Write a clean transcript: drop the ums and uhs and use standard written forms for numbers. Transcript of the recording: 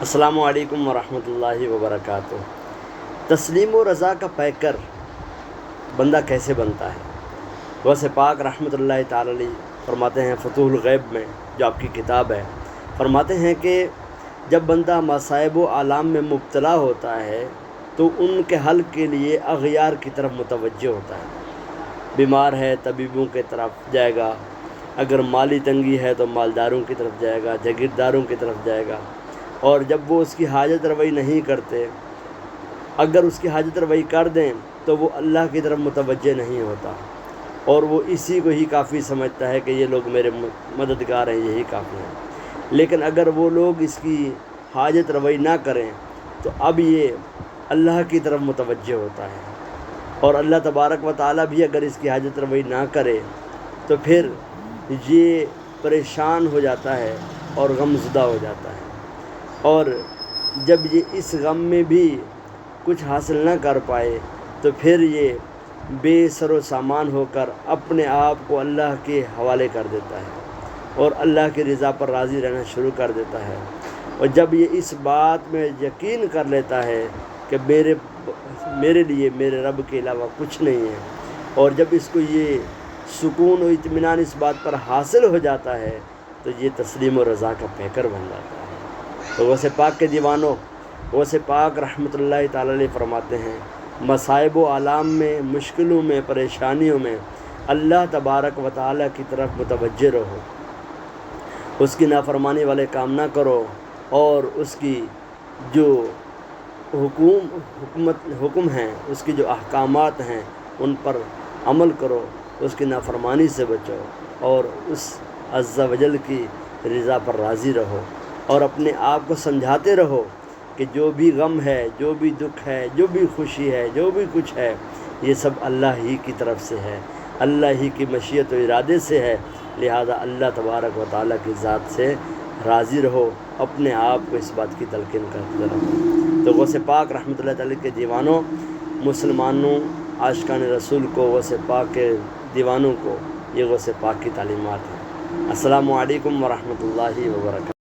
السلام علیکم ورحمۃ اللہ وبرکاتہ۔ تسلیم و رضا کا پیکر بندہ کیسے بنتا ہے؟ غوث پاک رحمۃ اللہ تعالی علیہ فرماتے ہیں فتوح الغیب میں، جو آپ کی کتاب ہے، فرماتے ہیں کہ جب بندہ مصائب و آلام میں مبتلا ہوتا ہے تو ان کے حل کے لیے اغیار کی طرف متوجہ ہوتا ہے۔ بیمار ہے طبیبوں کی طرف جائے گا، اگر مالی تنگی ہے تو مالداروں کی طرف جائے گا، جاگیرداروں کی طرف جائے گا، اور جب وہ اس کی حاجت روائی نہیں کرتے، اگر اس کی حاجت روائی کر دیں تو وہ اللہ کی طرف متوجہ نہیں ہوتا، اور وہ اسی کو ہی کافی سمجھتا ہے کہ یہ لوگ میرے مددگار ہیں، یہی کافی ہیں۔ لیکن اگر وہ لوگ اس کی حاجت روائی نہ کریں تو اب یہ اللہ کی طرف متوجہ ہوتا ہے، اور اللہ تبارک و تعالیٰ بھی اگر اس کی حاجت روائی نہ کرے تو پھر یہ پریشان ہو جاتا ہے اور غم زدہ ہو جاتا ہے، اور جب یہ اس غم میں بھی کچھ حاصل نہ کر پائے تو پھر یہ بے سر و سامان ہو کر اپنے آپ کو اللہ کے حوالے کر دیتا ہے اور اللہ کی رضا پر راضی رہنا شروع کر دیتا ہے۔ اور جب یہ اس بات میں یقین کر لیتا ہے کہ میرے لیے میرے رب کے علاوہ کچھ نہیں ہے، اور جب اس کو یہ سکون و اطمینان اس بات پر حاصل ہو جاتا ہے تو یہ تسلیم و رضا کا پیکر بن جاتا ہے۔ تو غوث پاک کے دیوانوں، غوث پاک رحمۃ اللہ تعالی علیہ فرماتے ہیں مصائب و آلام میں، مشکلوں میں، پریشانیوں میں اللہ تبارک و تعالیٰ کی طرف متوجہ رہو، اس کی نافرمانی والے کام نہ کرو، اور اس کی جو حکم ہیں، اس کی جو احکامات ہیں ان پر عمل کرو، اس کی نافرمانی سے بچو، اور اس عز و جل کی رضا پر راضی رہو، اور اپنے آپ کو سمجھاتے رہو کہ جو بھی غم ہے، جو بھی دکھ ہے، جو بھی خوشی ہے، جو بھی کچھ ہے، یہ سب اللہ ہی کی طرف سے ہے، اللہ ہی کی مشیت و ارادے سے ہے، لہذا اللہ تبارک و تعالیٰ کی ذات سے راضی رہو، اپنے آپ کو اس بات کی تلقین کرتے رہو۔ تو غوث پاک رحمۃ اللہ تعالیٰ کے دیوانوں، مسلمانوں، عاشقان رسول کو، غوث پاک کے دیوانوں کو، یہ غوث پاک کی تعلیمات ہیں۔ السلام علیکم ورحمۃ اللہ وبرکاتہ۔